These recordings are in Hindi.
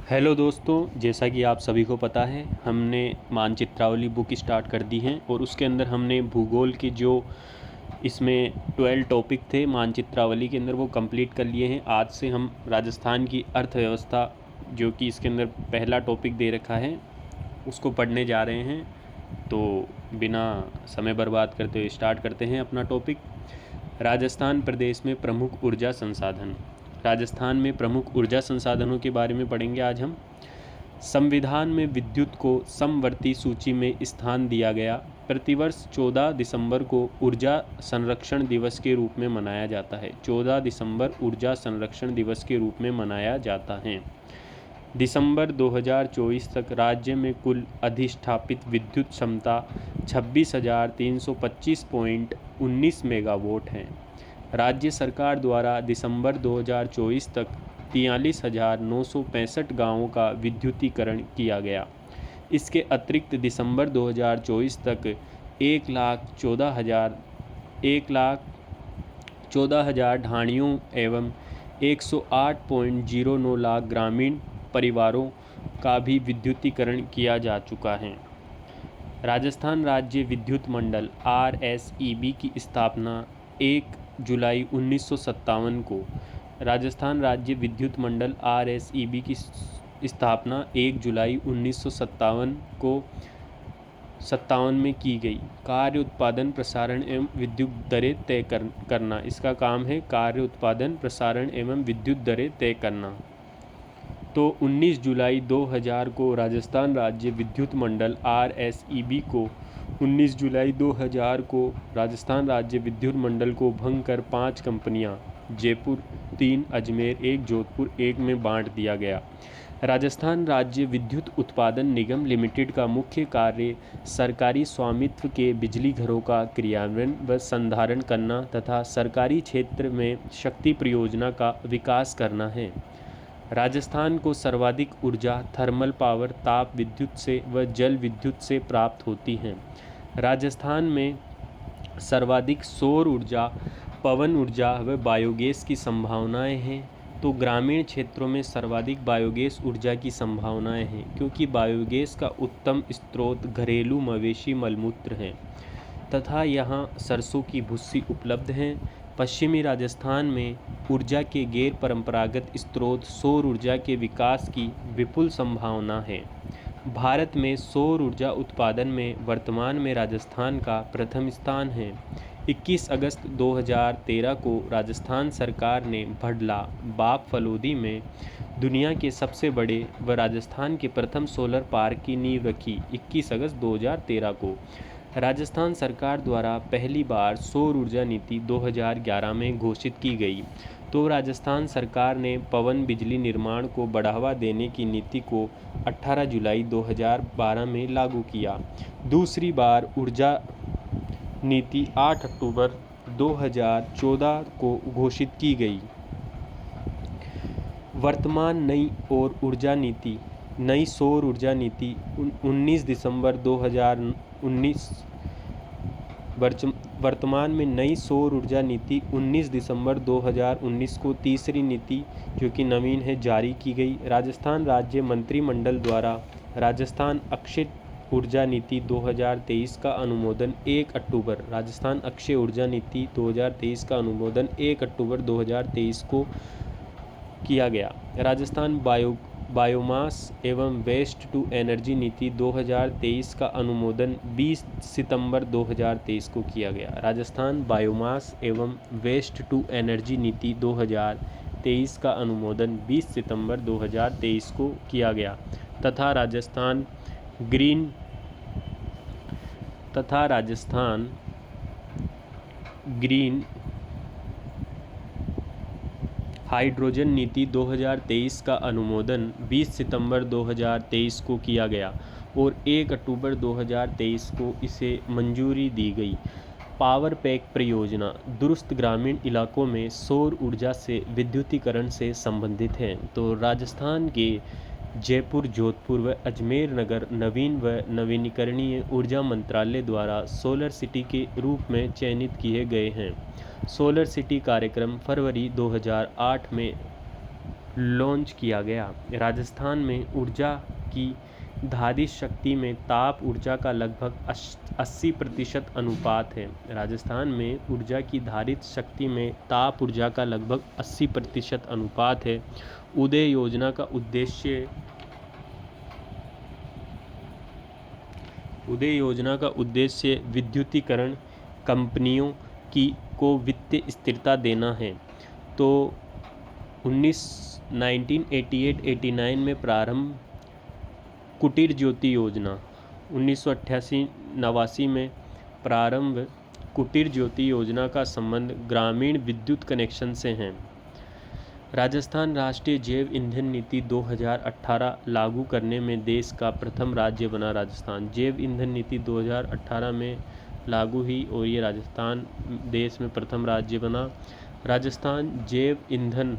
हेलो दोस्तों, जैसा कि आप सभी को पता है हमने मानचित्रावली बुक स्टार्ट कर दी है और उसके अंदर हमने भूगोल के जो इसमें 12 टॉपिक थे मानचित्रावली के अंदर वो कंप्लीट कर लिए हैं। आज से हम राजस्थान की अर्थव्यवस्था जो कि इसके अंदर पहला टॉपिक दे रखा है उसको पढ़ने जा रहे हैं। तो बिना समय बर्बाद करते हुए स्टार्ट करते हैं अपना टॉपिक। राजस्थान प्रदेश में प्रमुख ऊर्जा संसाधन। राजस्थान में प्रमुख ऊर्जा संसाधनों के बारे में पढ़ेंगे आज हम। संविधान में विद्युत को समवर्ती सूची में स्थान दिया गया। प्रतिवर्ष 14 दिसंबर को ऊर्जा संरक्षण दिवस के रूप में मनाया जाता है। 14 दिसंबर ऊर्जा संरक्षण दिवस के रूप में मनाया जाता है। दिसंबर 2024 तक राज्य में कुल अधिष्ठापित विद्युत क्षमता 26,325.19 मेगावाट है। राज्य सरकार द्वारा दिसंबर 2024 तक 43,965 गाँवों का विद्युतीकरण किया गया। इसके अतिरिक्त दिसंबर 2024 तक 1,14,000 ढाणियों एवं 108.09 लाख ग्रामीण परिवारों का भी विद्युतीकरण किया जा चुका है। राजस्थान राज्य विद्युत मंडल RSEB की स्थापना 1 जुलाई 1957 को। राजस्थान राज्य विद्युत मंडल RSEB की स्थापना 1 जुलाई 1957 को 57 में की गई। कार्य उत्पादन प्रसारण एवं विद्युत दरें तय करना। इसका काम है कार्य उत्पादन प्रसारण एवं विद्युत दरें तय करना। तो 19 जुलाई 2000 को राजस्थान राज्य विद्युत मंडल RSEB को 19 जुलाई 2000 को राजस्थान राज्य विद्युत मंडल को भंग कर 5 कंपनियां जयपुर 3, अजमेर 1, जोधपुर 1 में बांट दिया गया। राजस्थान राज्य विद्युत उत्पादन निगम लिमिटेड का मुख्य कार्य सरकारी स्वामित्व के बिजली घरों का क्रियान्वयन व संधारण करना तथा सरकारी क्षेत्र में शक्ति परियोजना का विकास करना है। राजस्थान को सर्वाधिक ऊर्जा थर्मल पावर ताप विद्युत से व जल विद्युत से प्राप्त होती है। राजस्थान में सर्वाधिक सौर ऊर्जा, पवन ऊर्जा व बायोगैस की संभावनाएं हैं। तो ग्रामीण क्षेत्रों में सर्वाधिक बायोगैस ऊर्जा की संभावनाएं हैं क्योंकि बायोगैस का उत्तम स्रोत घरेलू मवेशी मलमूत्र है तथा यहाँ सरसों की भुस्सी उपलब्ध हैं। पश्चिमी राजस्थान में ऊर्जा के गैर परंपरागत स्रोत सौर ऊर्जा के विकास की विपुल संभावना है। भारत में सौर ऊर्जा उत्पादन में वर्तमान में राजस्थान का प्रथम स्थान है। 21 अगस्त 2013 को राजस्थान सरकार ने भडला बाप फलोदी में दुनिया के सबसे बड़े व राजस्थान के प्रथम सोलर पार्क की नींव रखी। 21 अगस्त 2013 को राजस्थान सरकार द्वारा पहली बार सौर ऊर्जा नीति 2011 में घोषित की गई। तो राजस्थान सरकार ने पवन बिजली निर्माण को बढ़ावा देने की नीति को 18 जुलाई 2012 में लागू किया। दूसरी बार ऊर्जा नीति 8 अक्टूबर 2014 को घोषित की गई। वर्तमान नई और ऊर्जा नीति नई सौर ऊर्जा नीति 19 दिसंबर 2019 वर्तमान में नई सौर ऊर्जा नीति 19 दिसंबर 2019 को तीसरी नीति जो कि नवीन है जारी की गई। राजस्थान राज्य मंत्रिमंडल द्वारा राजस्थान अक्षय ऊर्जा नीति 2023 का अनुमोदन 1 अक्टूबर राजस्थान अक्षय ऊर्जा नीति 2023 का अनुमोदन 1 अक्टूबर 2023 को किया गया। राजस्थान बायोमास एवं वेस्ट टू एनर्जी नीति 2023 का अनुमोदन 20 सितंबर 2023 को किया गया। राजस्थान बायोमास एवं वेस्ट टू एनर्जी नीति 2023 का अनुमोदन 20 सितंबर 2023 को किया गया तथा राजस्थान ग्रीन हाइड्रोजन नीति 2023 का अनुमोदन 20 सितंबर 2023 को किया गया और 1 अक्टूबर 2023 को इसे मंजूरी दी गई। पावर पैक परियोजना दूरस्थ ग्रामीण इलाकों में सौर ऊर्जा से विद्युतीकरण से संबंधित है। तो राजस्थान के जयपुर, जोधपुर व अजमेर नगर नवीन व नवीनीकरणीय ऊर्जा मंत्रालय द्वारा सोलर सिटी के रूप में चयनित किए गए हैं। सोलर सिटी कार्यक्रम फरवरी 2008 में लॉन्च किया गया। राजस्थान में ऊर्जा की धारित शक्ति में ताप ऊर्जा का लगभग 80% अनुपात है। राजस्थान में ऊर्जा की धारित शक्ति में ताप ऊर्जा का लगभग 80% अनुपात है। उदय योजना का उद्देश्य विद्युतीकरण कंपनियों को वित्तीय स्थिरता देना है। तो 1988-89 में प्रारंभ कुटीर ज्योति योजना, 1988-89 में प्रारंभ कुटीर ज्योति योजना का संबंध ग्रामीण विद्युत कनेक्शन से है। राजस्थान राष्ट्रीय जैव ईंधन नीति 2018 लागू करने में देश का प्रथम राज्य बना। राजस्थान जैव ईंधन नीति 2018 में लागू हुई और ये राजस्थान देश में प्रथम राज्य बना। राजस्थान जैव ईंधन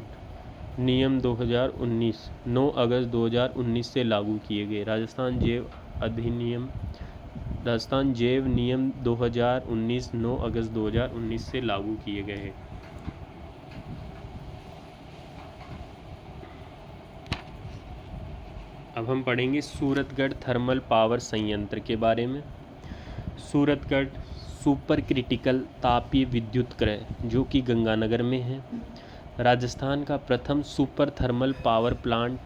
नियम 2019 9 अगस्त 2019 से लागू किए गए। राजस्थान जैव नियम 2019 9 अगस्त 2019 से लागू किए गए हैं। अब हम पढ़ेंगे सूरतगढ़ थर्मल पावर संयंत्र के बारे में। सूरतगढ़ सुपर क्रिटिकल तापीय विद्युत गृह जो कि गंगानगर में है, राजस्थान का प्रथम सुपर थर्मल पावर प्लांट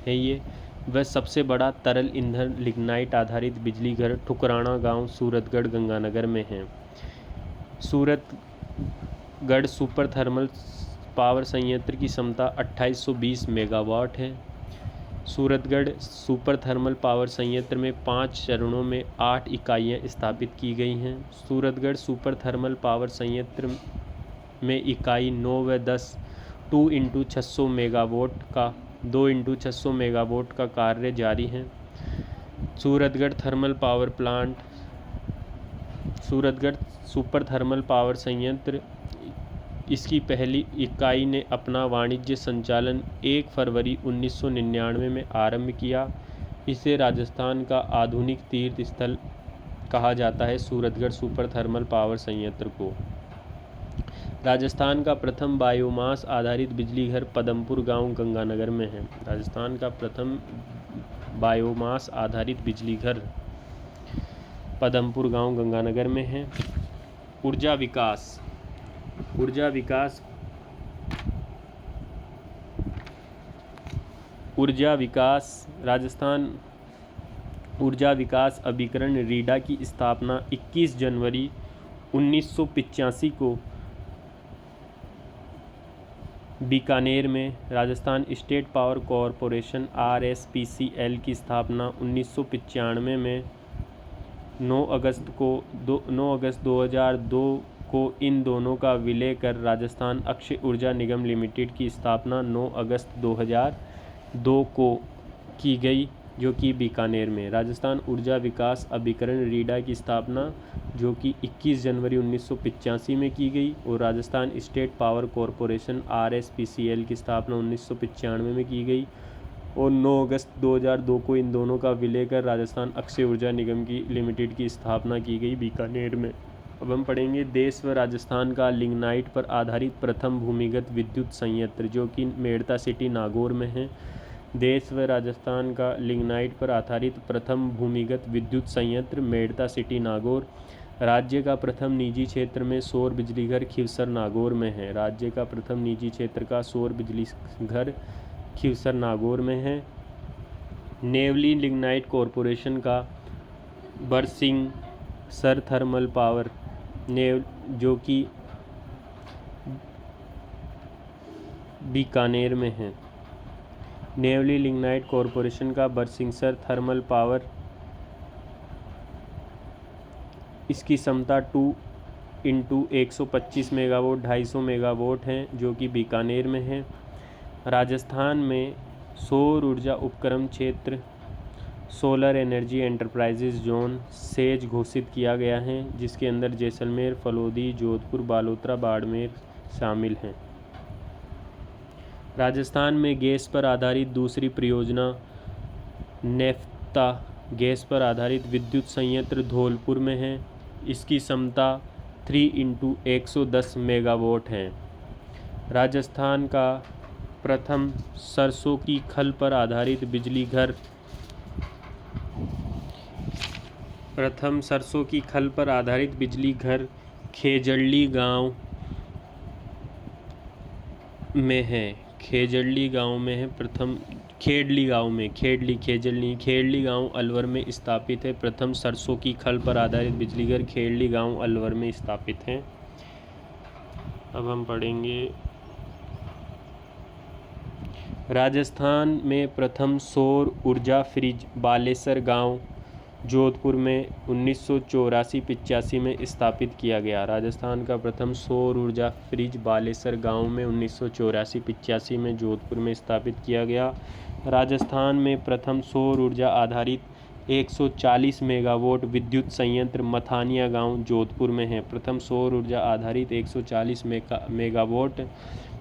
है। ये वह सबसे बड़ा तरल ईंधन लिग्नाइट आधारित बिजली घर ठुकराना गांव सूरतगढ़ गंगानगर में है। सूरतगढ़ सुपर थर्मल पावर संयंत्र की क्षमता 2820 मेगावाट है। सूरतगढ़ सुपर थर्मल पावर संयंत्र में 5 चरणों में 8 इकाइयाँ स्थापित की गई हैं। सूरतगढ़ सुपर थर्मल पावर संयंत्र में इकाई 9 व 10 2x600 मेगावाट का कार्य जारी है। सूरतगढ़ सुपर थर्मल पावर संयंत्र इसकी पहली इकाई ने अपना वाणिज्य संचालन 1 फरवरी 1999 में आरंभ किया। इसे राजस्थान का आधुनिक तीर्थ स्थल कहा जाता है। सूरतगढ़ सुपर थर्मल पावर संयंत्र को राजस्थान का प्रथम बायोमास आधारित बिजली घर पदमपुर गांव गंगानगर में है। राजस्थान का प्रथम बायोमास आधारित बिजली घर पदमपुर गांव गंगानगर में है। ऊर्जा विकास राजस्थान ऊर्जा विकास अभिकरण रीडा की स्थापना 21 जनवरी 1985 को बीकानेर में, Rajasthan state power corporation RSPCL की स्थापना 1995 में 9 अगस्त 2002 को इन दोनों का विलय कर राजस्थान अक्षय ऊर्जा निगम लिमिटेड की स्थापना 9 अगस्त 2002 को की गई, जो कि बीकानेर में। राजस्थान ऊर्जा विकास अभिकरण रीडा की स्थापना जो कि 21 जनवरी 1985 में की गई और Rajasthan state power corporation RSPCL की स्थापना 1995 में की गई और 9 अगस्त 2002 को इन दोनों का विलय कर राजस्थान अक्षय ऊर्जा निगम की लिमिटेड की स्थापना की गई बीकानेर में। अब हम पढ़ेंगे देश व राजस्थान का लिग्नाइट पर आधारित प्रथम भूमिगत विद्युत संयंत्र जो कि मेड़ता सिटी नागौर में है। देश व राजस्थान का लिग्नाइट पर आधारित प्रथम भूमिगत विद्युत संयंत्र मेड़ता सिटी नागौर। राज्य का प्रथम निजी क्षेत्र में सौर बिजली घर खिवसर नागौर में है। राज्य का प्रथम निजी क्षेत्र का सौर बिजली घर खिवसर नागौर में है। नेवली लिग्नाइट कॉरपोरेशन का बरसिंगसर थर्मल पावर जो कि बीकानेर में है। नेवली लिग्नाइट कॉरपोरेशन का बरसिंगसर थर्मल पावर इसकी क्षमता 2x125 मेगावाट 250 मेगावाट है जो कि बीकानेर में है। राजस्थान में सौर ऊर्जा उपक्रम क्षेत्र solar energy enterprises zone says घोषित किया गया है, जिसके अंदर जैसलमेर, फलोदी, जोधपुर, बालोतरा, बाड़मेर शामिल हैं। राजस्थान में गैस पर आधारित दूसरी परियोजना नेफ्ता गैस पर आधारित विद्युत संयंत्र धौलपुर में है। इसकी क्षमता 3x110 मेगावाट है। राजस्थान का प्रथम सरसों की खल पर आधारित बिजली घर खेजड़ली गांव में है। खेजड़ली गांव अलवर में स्थापित है। प्रथम सरसों की खल पर आधारित बिजली घर खेजड़ली गांव अलवर में स्थापित है। अब हम पढ़ेंगे राजस्थान में प्रथम सौर ऊर्जा फ्रिज बालेसर गांव जोधपुर में 1984-85 में स्थापित किया गया। राजस्थान का प्रथम सौर ऊर्जा फ्रिज बालेसर गांव में 1984-85 में जोधपुर में स्थापित किया गया। राजस्थान में प्रथम सौर ऊर्जा आधारित 140 मेगावाट विद्युत संयंत्र मथानिया गांव जोधपुर में है। प्रथम सौर ऊर्जा आधारित 140 मेगावाट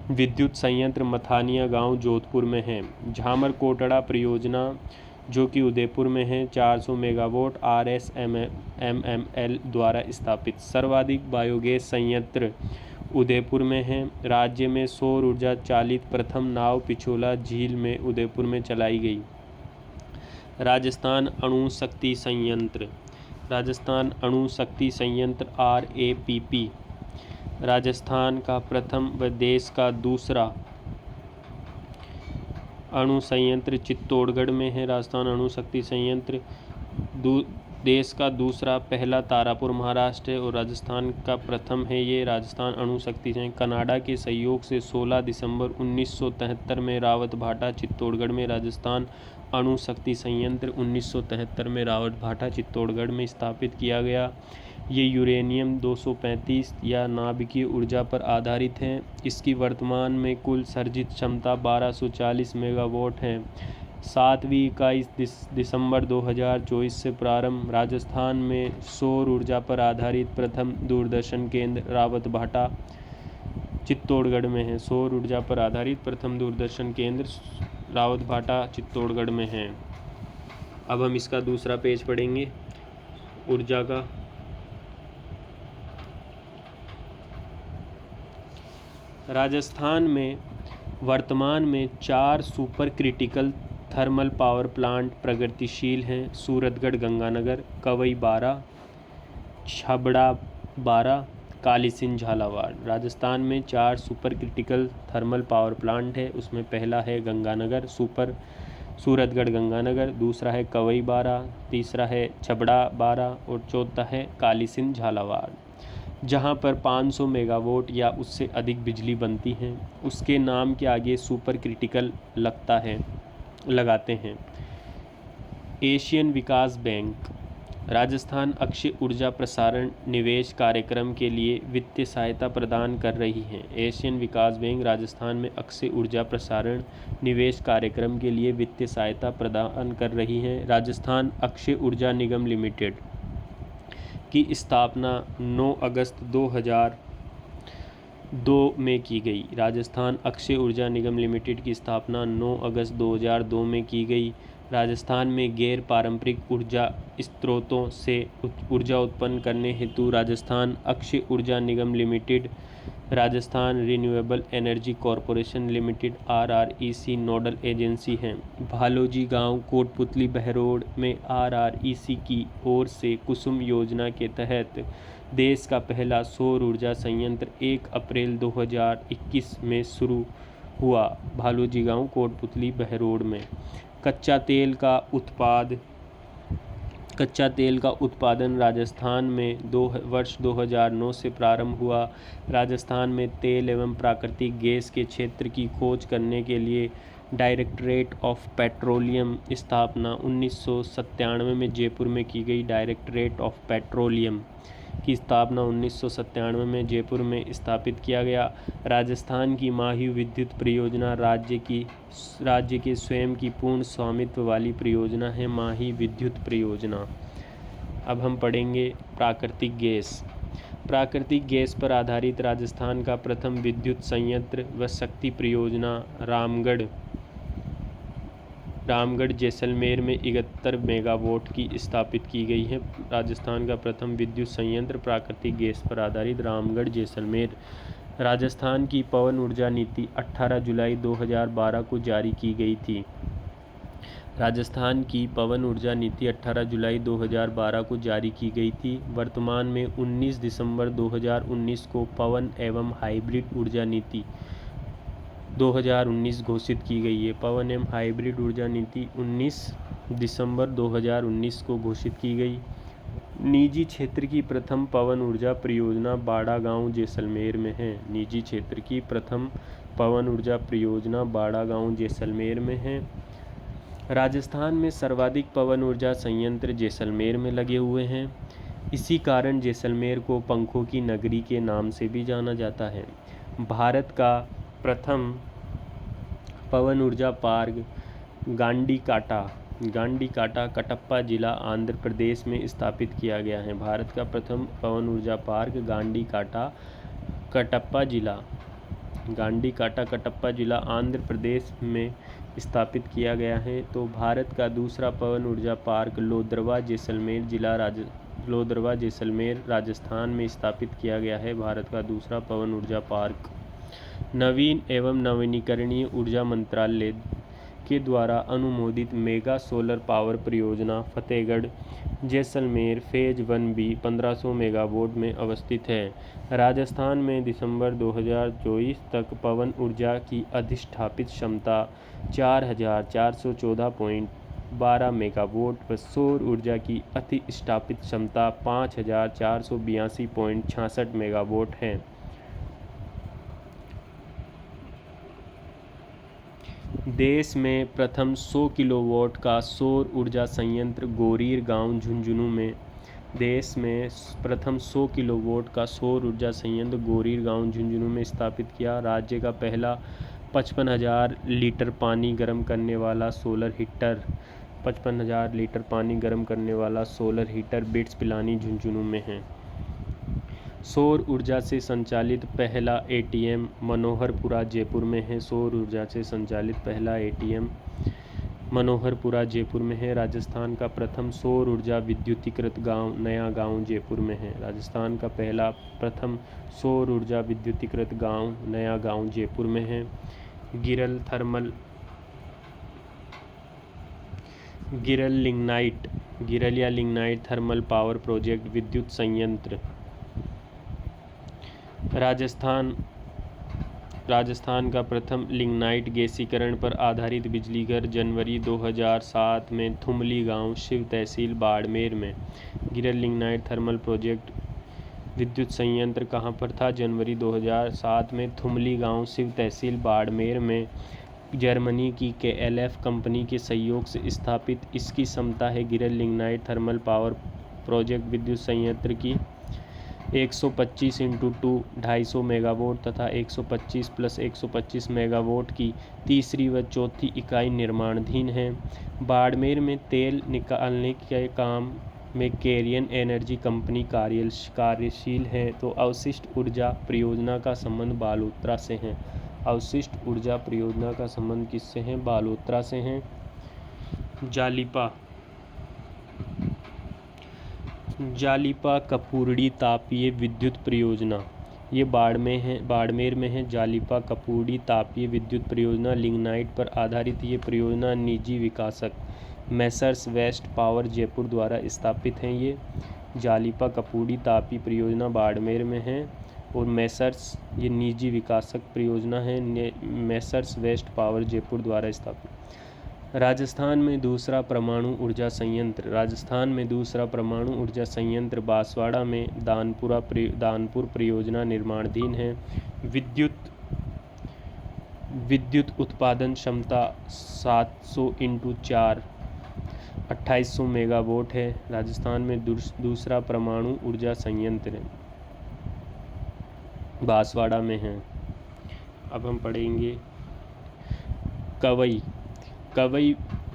विद्युत संयंत्र मथानिया गांव जोधपुर में है। झामर कोटड़ा परियोजना जो कि उदयपुर में है 400 मेगावाट RSMML द्वारा स्थापित। सर्वाधिक बायोगैस संयंत्र उदयपुर में है। राज्य में सौर ऊर्जा चालित प्रथम नाव पिछोला झील में उदयपुर में चलाई गई। राजस्थान अणु शक्ति संयंत्र RAPP राजस्थान का प्रथम व देश का दूसरा अणु संयंत्र चित्तौड़गढ़ में है। राजस्थान अणु शक्ति संयंत्र देश का दूसरा, पहला तारापुर महाराष्ट्र है और राजस्थान का प्रथम है। ये राजस्थान अणु शक्ति संयंत्र कनाडा के सहयोग से 16 दिसंबर 1973 में रावतभाटा चित्तौड़गढ़ में राजस्थान अणु शक्ति संयंत्र 1973 में रावतभाटा चित्तौड़गढ़ में स्थापित किया गया। ये यूरेनियम 235 या नाभिकीय ऊर्जा पर आधारित है। इसकी वर्तमान में कुल सर्जित क्षमता 1240 मेगावाट है। 7वीं इकाई दिसंबर 2024 से प्रारंभ। राजस्थान में सौर ऊर्जा पर आधारित प्रथम दूरदर्शन केंद्र रावतभाटा चित्तौड़गढ़ में है। सौर ऊर्जा पर आधारित प्रथम दूरदर्शन केंद्र रावतभाटा चित्तौड़गढ़ में है। अब हम इसका दूसरा पेज पढ़ेंगे ऊर्जा का। राजस्थान में वर्तमान में 4 super critical thermal power plant प्रगतिशील हैं। सूरतगढ़ गंगानगर, कवई 12, छबड़ा 12, कालीसिंध झालावाड़। राजस्थान में 4 super critical thermal power plant है। उसमें पहला है गंगानगर सूरतगढ़ गंगानगर, दूसरा है कवई 12, तीसरा है छबड़ा 12 और चौथा है कालीसिंध झालावाड़, जहां पर 500 मेगावाट या उससे अधिक बिजली बनती है। उसके नाम के आगे सुपर क्रिटिकल लगाते हैं। एशियन विकास बैंक राजस्थान अक्षय ऊर्जा प्रसारण निवेश कार्यक्रम के लिए वित्तीय सहायता प्रदान कर रही है। एशियन विकास बैंक राजस्थान में अक्षय ऊर्जा प्रसारण निवेश कार्यक्रम के लिए वित्तीय सहायता प्रदान कर रही है। राजस्थान अक्षय ऊर्जा निगम लिमिटेड की स्थापना 9 अगस्त 2002 में की गई। राजस्थान अक्षय ऊर्जा निगम लिमिटेड की स्थापना 9 अगस्त 2002 में की गई। राजस्थान में गैर पारंपरिक ऊर्जा स्रोतों से ऊर्जा उत्पन्न करने हेतु Rajasthan Akshay Urja Nigam limited, Rajasthan renewable energy corporation limited RREC nodal agency हैं। भालोजी गांव कोटपुतली बहरोड में RREC की ओर से कुसुम योजना के तहत देश का पहला सौर ऊर्जा संयंत्र 1 अप्रैल 2021 में शुरू हुआ। भालोजी गांव कोटपुतली बहरोड में कच्चा तेल का उत्पादन राजस्थान में वर्ष 2009 से प्रारंभ हुआ। राजस्थान में तेल एवं प्राकृतिक गैस के क्षेत्र की खोज करने के लिए डायरेक्टरेट ऑफ पेट्रोलियम स्थापना 1997 में जयपुर में की गई। डायरेक्टरेट ऑफ पेट्रोलियम की स्थापना 1997 में जयपुर में स्थापित किया गया। राजस्थान की माही विद्युत परियोजना राज्य के स्वयं की पूर्ण स्वामित्व वाली परियोजना है, माही विद्युत परियोजना। अब हम पढ़ेंगे प्राकृतिक गैस। प्राकृतिक गैस पर आधारित राजस्थान का प्रथम विद्युत संयंत्र व शक्ति परियोजना रामगढ़ जैसलमेर में 71 मेगावाट की स्थापित की गई है। राजस्थान का प्रथम विद्युत संयंत्र प्राकृतिक गैस पर आधारित रामगढ़ जैसलमेर राजस्थान की पवन ऊर्जा नीति 18 जुलाई 2012 को जारी की गई थी। राजस्थान की पवन ऊर्जा नीति 18 जुलाई 2012 को जारी की गई थी। वर्तमान में 19 दिसंबर 2019 को पवन एवं हाइब्रिड ऊर्जा नीति 2019 घोषित की गई है। पवन एवं हाइब्रिड ऊर्जा नीति 19 दिसंबर 2019 को घोषित की गई। निजी क्षेत्र की प्रथम पवन ऊर्जा परियोजना बाड़ा गांव जैसलमेर में है। निजी क्षेत्र की प्रथम पवन ऊर्जा परियोजना बाड़ा गांव जैसलमेर में है। राजस्थान में सर्वाधिक पवन ऊर्जा संयंत्र जैसलमेर में लगे हुए हैं। इसी कारण जैसलमेर को पंखों की नगरी के नाम से भी जाना जाता है। भारत का प्रथम पवन ऊर्जा पार्क गांडीकाटा कटप्पा जिला आंध्र प्रदेश में स्थापित किया गया है। भारत का प्रथम पवन ऊर्जा पार्क गांडीकाटा कटप्पा जिला आंध्र प्रदेश में स्थापित किया गया है। तो भारत का दूसरा पवन ऊर्जा पार्क लोद्रवा जैसलमेर राजस्थान में स्थापित किया गया है। भारत का दूसरा पवन ऊर्जा पार्क नवीन एवं नवीनीकरणीय ऊर्जा मंत्रालय के द्वारा अनुमोदित मेगा सोलर पावर परियोजना Fatehgarh Jaisalmer phase 1B 1500 megawatt में अवस्थित है। राजस्थान में दिसंबर 2024 तक पवन ऊर्जा की अधिष्ठापित क्षमता 4414.12 मेगावाट व सौर ऊर्जा की अधिष्ठापित क्षमता 5482.66 मेगावाट है। देश में प्रथम 100 किलोवाट का सौर ऊर्जा संयंत्र गोरीर गांव झुंझुनू में देश में प्रथम 100 किलोवाट का सौर ऊर्जा संयंत्र गोरीर गांव झुंझुनू में स्थापित किया। राज्य का पहला 55,000 लीटर पानी गर्म करने वाला solar heater bits Pilani Jhunjhunu में है। सौर ऊर्जा से संचालित पहला एटीएम मनोहरपुरा जयपुर में है। सौर ऊर्जा से संचालित पहला एटीएम मनोहरपुरा जयपुर में है। राजस्थान का प्रथम सौर ऊर्जा विद्युतीकृत गांव नया गांव जयपुर में है। राजस्थान का पहला प्रथम सौर ऊर्जा विद्युतीकृत गांव नया गांव जयपुर में है। गिरल या लिग्नाइट थर्मल पावर प्रोजेक्ट विद्युत संयंत्र राजस्थान का प्रथम लिग्नाइट गैसीकरण पर आधारित बिजली घर जनवरी 2007 में थुमली गांव शिव तहसील बाड़मेर में। गिरल लिग्नाइट थर्मल प्रोजेक्ट विद्युत संयंत्र कहाँ पर था? जनवरी 2007 में थुमली गांव शिव तहसील बाड़मेर में जर्मनी की KLF कंपनी के सहयोग से स्थापित। इसकी क्षमता है गिरल लिग्नाइट थर्मल पावर प्रोजेक्ट विद्युत संयंत्र की 125 × 2 250 मेगावाट तथा 125 + 125 मेगावाट की तीसरी व चौथी इकाई निर्माणाधीन है। बाड़मेर में तेल निकालने के काम में केरियन एनर्जी कंपनी कार्यशील है। तो अवशिष्ट ऊर्जा परियोजना का संबंध बालोतरा से है। अवशिष्ट ऊर्जा परियोजना का संबंध किससे है? बालोतरा से है। जालिपा कपूर्ड़ी तापीय विद्युत परियोजना ये बाड़मेर में है। जालिपा कपूर्ड़ी तापीय विद्युत परियोजना लिग्नाइट पर आधारित ये परियोजना निजी विकासक मैसर्स वेस्ट पावर जयपुर द्वारा स्थापित हैं। ये जालिपा कपूर्ड़ी तापीय परियोजना बाड़मेर में है और ये निजी विकासक परियोजना है मैसर्स वेस्ट पावर जयपुर द्वारा स्थापित। राजस्थान में दूसरा परमाणु ऊर्जा संयंत्र बांसवाड़ा में दानपुर परियोजना निर्माणाधीन है। विद्युत उत्पादन क्षमता 700 × 4 2800 मेगावाट है। राजस्थान में दूसरा परमाणु ऊर्जा संयंत्र बांसवाड़ा में है। अब हम पढ़ेंगे कवई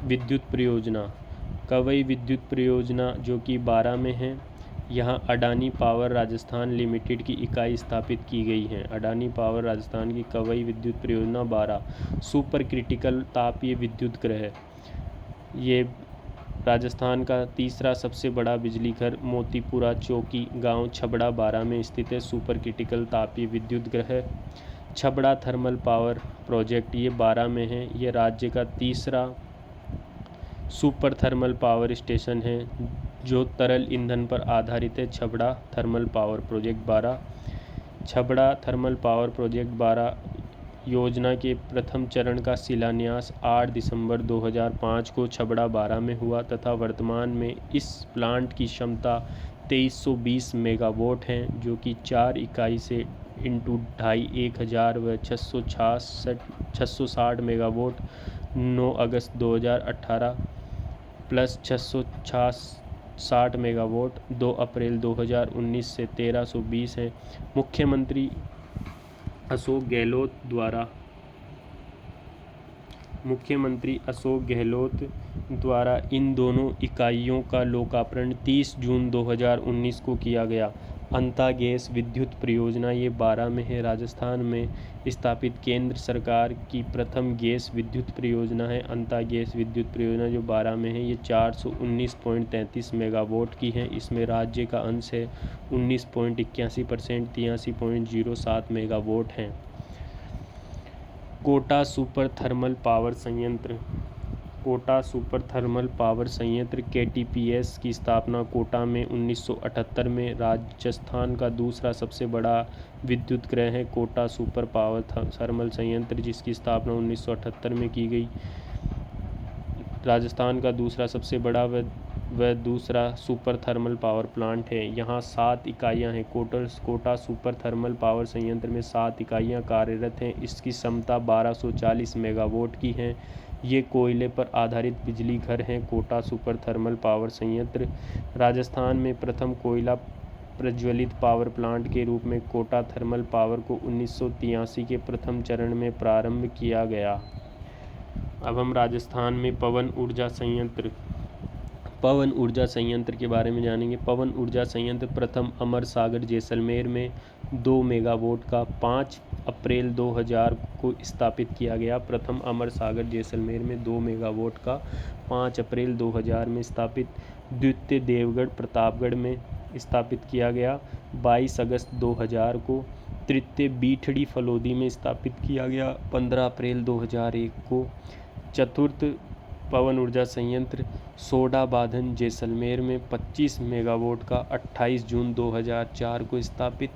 विद्युत परियोजना जो कि 12 में है। यहाँ अडानी पावर राजस्थान लिमिटेड की इकाई स्थापित की गई है। अडानी पावर राजस्थान की कवई विद्युत परियोजना 12 सुपर क्रिटिकल तापीय विद्युत ग्रह ये राजस्थान का तीसरा सबसे बड़ा बिजली घर मोतीपुरा चौकी गांव छबड़ा बारा में स्थित है। सुपर क्रिटिकल तापीय विद्युत ग्रह छबड़ा थर्मल पावर प्रोजेक्ट ये बारा में है। ये राज्य का तीसरा सुपर थर्मल पावर स्टेशन है जो तरल ईंधन पर आधारित है। छबड़ा थर्मल पावर प्रोजेक्ट बारा। छबड़ा थर्मल पावर प्रोजेक्ट बारा योजना के प्रथम चरण का शिलान्यास 8 दिसंबर 2005 को छबड़ा बारा में हुआ तथा वर्तमान में इस प्लांट की क्षमता 2320 मेगावाट है, जो कि 4 इकाई से इंटू 2.5 1000 व 660 मेगावाट 9 अगस्त 2018 प्लस 660 मेगावाट 2 अप्रैल 2019 से 1320 है। मुख्यमंत्री अशोक गहलोत द्वारा इन दोनों इकाइयों का लोकार्पण 30 जून 2019 को किया गया। अंता गैस विद्युत परियोजना ये बारा में है। राजस्थान में स्थापित केंद्र सरकार की प्रथम गैस विद्युत परियोजना है। अंता गैस विद्युत परियोजना जो बारा में है ये 419.33 मेगावाट की है। इसमें राज्य का अंश है 19.81%, 83.07 मेगावाट हैं। कोटा सुपर थर्मल पावर संयंत्र। कोटा सुपर थर्मल पावर संयंत्र KTPS की स्थापना कोटा में 1978 में राजस्थान का दूसरा सबसे बड़ा विद्युत ग्रह है कोटा सुपर पावर थर्मल संयंत्र, जिसकी स्थापना 1978 में की गई। राजस्थान का दूसरा सबसे बड़ा व दूसरा सुपर थर्मल पावर प्लांट है। यहाँ 7 इकाइयाँ हैं। कोटा सुपर थर्मल पावर संयंत्र में 7 इकाइयाँ कार्यरत हैं। इसकी क्षमता 1240 मेगावाट की है। ये कोयले पर आधारित बिजली घर हैं। कोटा सुपर थर्मल पावर संयंत्र राजस्थान में प्रथम कोयला प्रज्वलित पावर प्लांट के रूप में कोटा थर्मल पावर को 1983 के प्रथम चरण में प्रारंभ किया गया। अब हम राजस्थान में पवन ऊर्जा संयंत्र के बारे में जानेंगे। पवन ऊर्जा संयंत्र प्रथम अमर सागर जैसलमेर में 2 मेगावाट का 5 अप्रैल 2000 को स्थापित किया गया। प्रथम अमर सागर जैसलमेर में 2 मेगावाट का 5 अप्रैल 2000 में स्थापित। द्वितीय देवगढ़ प्रतापगढ़ में स्थापित किया गया 22 अगस्त 2000 को। तृतीय बीठड़ी फलोदी में स्थापित किया गया 15 अप्रैल 2001 को। चतुर्थ पवन ऊर्जा संयंत्र सोडाबाधन जैसलमेर में 25 मेगावाट का 28 जून 2004 को स्थापित।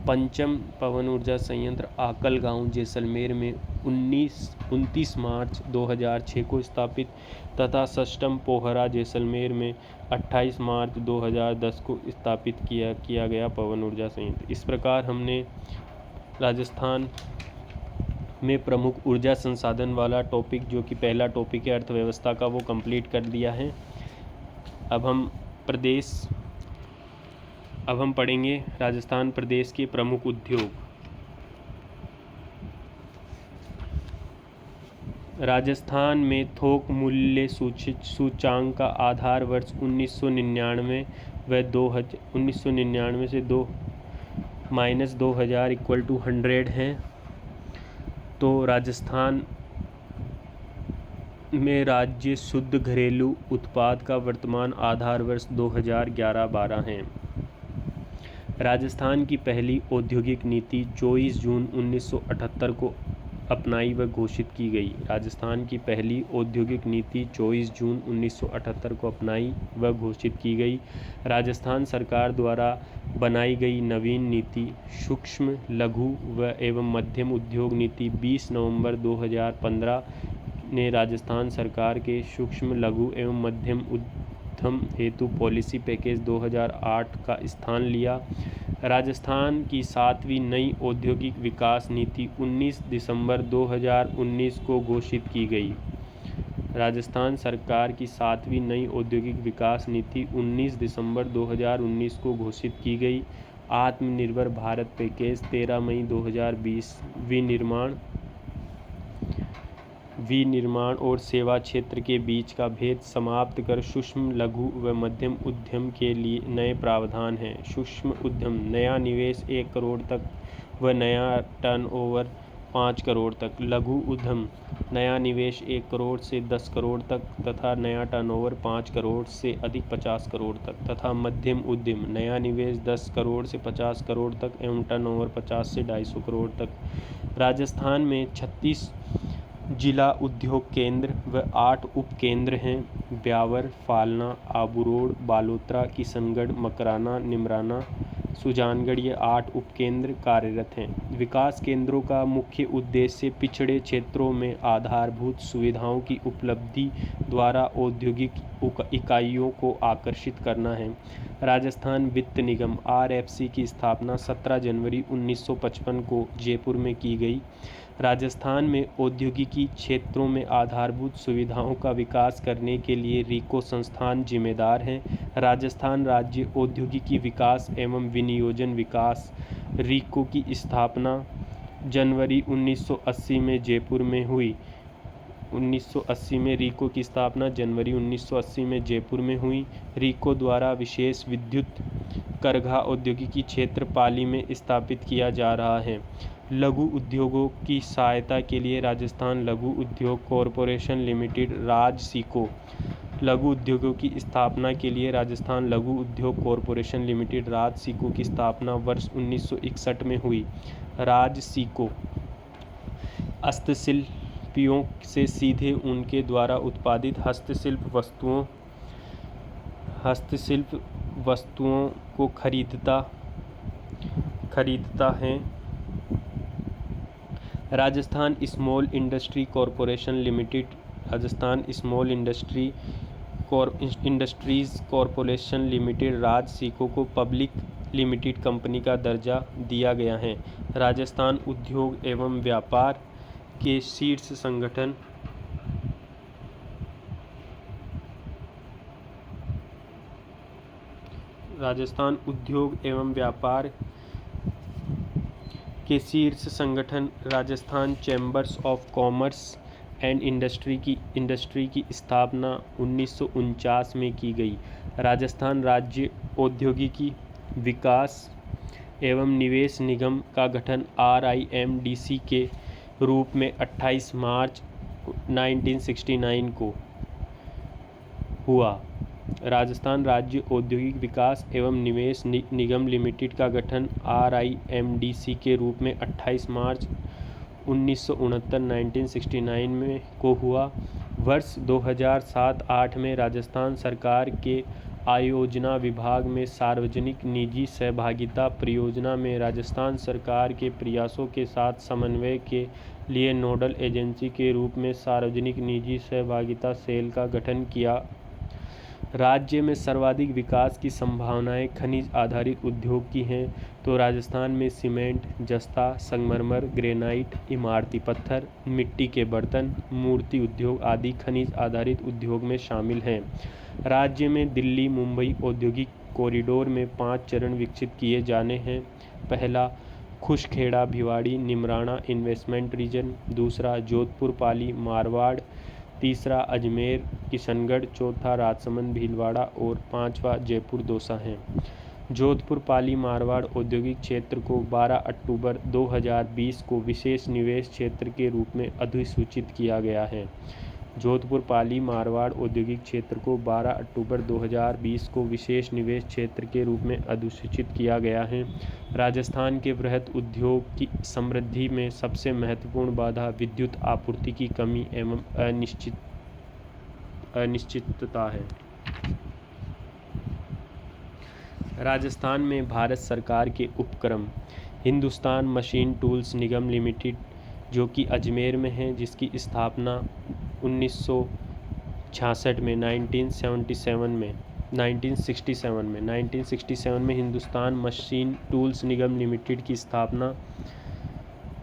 पंचम पवन ऊर्जा संयंत्र आकल गांव जैसलमेर में 29 मार्च 2006 को स्थापित तथा षष्ठम पोहरा जैसलमेर में 28 मार्च 2010 को स्थापित किया गया पवन ऊर्जा संयंत्र। इस प्रकार हमने राजस्थान में प्रमुख ऊर्जा संसाधन वाला टॉपिक, जो कि पहला टॉपिक है अर्थव्यवस्था का, वो कंप्लीट कर दिया है। अब हम पढ़ेंगे राजस्थान प्रदेश के प्रमुख उद्योग। राजस्थान में थोक मूल्य सूचांक का आधार वर्ष 1999 से 2000 इक्वल टू 100 है। तो राजस्थान में राज्य शुद्ध घरेलू उत्पाद का वर्तमान आधार वर्ष 2011-12 है। राजस्थान की पहली औद्योगिक नीति 24 जून 1978 को अपनाई व घोषित की गई। राजस्थान की पहली औद्योगिक नीति 24 जून 1978 को अपनाई व घोषित की गई। राजस्थान सरकार द्वारा बनाई गई नवीन नीति सूक्ष्म लघु व एवं मध्यम उद्योग नीति 20 नवंबर 2015 ने राजस्थान सरकार के सूक्ष्म लघु एवं मध्यम उद्यम हेतु पॉलिसी पैकेज 2008 का स्थान लिया। राजस्थान की 7वीं नई औद्योगिक विकास नीति 19 दिसंबर 2019 को घोषित की गई। राजस्थान सरकार की 7वीं नई औद्योगिक विकास नीति 19 दिसंबर 2019 को घोषित की गई। आत्मनिर्भर भारत पैकेज 13 मई 2020 विनिर्माण और सेवा क्षेत्र के बीच का भेद समाप्त कर सूक्ष्म लघु व मध्यम उद्यम के लिए नए प्रावधान हैं। सूक्ष्म उद्यम नया निवेश 1 करोड़ तक व नया टर्नओवर 5 करोड़ तक, लघु उद्यम नया निवेश 1 करोड़ से 10 करोड़ तक तथा नया टर्नओवर 5 करोड़ से अधिक 50 करोड़ तक तथा मध्यम उद्यम नया निवेश 10 करोड़ से 50 करोड़ तक एवं टर्नओवर 50 से 250 करोड़ तक। राजस्थान में 36 जिला उद्योग केंद्र व 8 उप केंद्र हैं। ब्यावर, फालना, आबू रोड, बालोतरा, किशनगढ़, मकराना, निमराना, सुजानगढ़ ये 8 उपकेंद्र कार्यरत हैं। विकास केंद्रों का मुख्य उद्देश्य पिछड़े क्षेत्रों में आधारभूत सुविधाओं की उपलब्धि द्वारा औद्योगिक इकाइयों को आकर्षित करना है। राजस्थान वित्त निगम RFC की स्थापना 17 जनवरी 1955 को जयपुर में की गई। राजस्थान में औद्योगिकी क्षेत्रों में आधारभूत सुविधाओं का विकास करने के लिए रीको संस्थान जिम्मेदार है। राजस्थान राज्य औद्योगिकी विकास एवं विनियोजन विकास रीको की स्थापना जनवरी 1980 में जयपुर में हुई। 1980 में रीको की स्थापना जनवरी 1980 में जयपुर में हुई। रीको द्वारा विशेष विद्युत करघा औद्योगिकी क्षेत्र पाली में स्थापित किया जा रहा है। लघु उद्योगों की सहायता के लिए राजस्थान लघु उद्योग कॉरपोरेशन लिमिटेड राजसिको। लघु उद्योगों की स्थापना के लिए राजस्थान लघु उद्योग कॉरपोरेशन लिमिटेड राजसिको की स्थापना वर्ष 1961 में हुई। राजसिको हस्तशिल्पियों से सीधे उनके द्वारा उत्पादित हस्तशिल्प वस्तुओं को खरीदता है। Rajasthan small industry corporation limited Rajasthan small industries corporation limited RAJSICO को पब्लिक लिमिटेड कंपनी का दर्जा दिया गया है। राजस्थान उद्योग एवं व्यापार के शीर्ष संगठन राजस्थान उद्योग एवं व्यापार के शीर्ष संगठन Rajasthan chambers of commerce and industry की स्थापना 1949 में की गई। राजस्थान राज्य औद्योगिकी विकास एवं निवेश निगम का गठन RIMDC के रूप में 28 मार्च 1969 को हुआ। राजस्थान राज्य औद्योगिक विकास एवं निवेश निगम लिमिटेड का गठन RIMDC के रूप में 28 मार्च 1969 में को हुआ। वर्ष 2007-08 में राजस्थान सरकार के आयोजना विभाग में सार्वजनिक निजी सहभागिता परियोजना में राजस्थान सरकार के प्रयासों के साथ समन्वय के लिए नोडल एजेंसी के रूप में सार्वजनिक निजी सहभागिता सेल का गठन किया। राज्य में सर्वाधिक विकास की संभावनाएं खनिज आधारित उद्योग की हैं, तो राजस्थान में सीमेंट, जस्ता, संगमरमर, ग्रेनाइट, इमारती पत्थर, मिट्टी के बर्तन, मूर्ति उद्योग आदि खनिज आधारित उद्योग में शामिल हैं। राज्य में दिल्ली मुंबई औद्योगिक कॉरिडोर में 5 चरण विकसित किए जाने हैं। पहला खुशखेड़ा भिवाड़ी निमराना इन्वेस्टमेंट रीजन, दूसरा जोधपुर पाली मारवाड़, तीसरा अजमेर किशनगढ़, चौथा राजसमंद भीलवाड़ा और 5वां जयपुर दौसा है। जोधपुर पाली मारवाड़ औद्योगिक क्षेत्र को 12 अक्टूबर 2020 को विशेष निवेश क्षेत्र के रूप में अधिसूचित किया गया है। जोधपुर पाली मारवाड़ औद्योगिक क्षेत्र को 12 अक्टूबर 2020 को विशेष निवेश क्षेत्र के रूप में अधिसूचित किया गया है। राजस्थान के वृहद उद्योग की समृद्धि में सबसे महत्वपूर्ण बाधा विद्युत आपूर्ति की कमी एवं अनिश्चितता है। राजस्थान में भारत सरकार के उपक्रम हिंदुस्तान मशीन टूल्स निगम लिमिटेड जो कि अजमेर में है, जिसकी स्थापना 1967 में 1967 में हिंदुस्तान मशीन टूल्स निगम लिमिटेड की स्थापना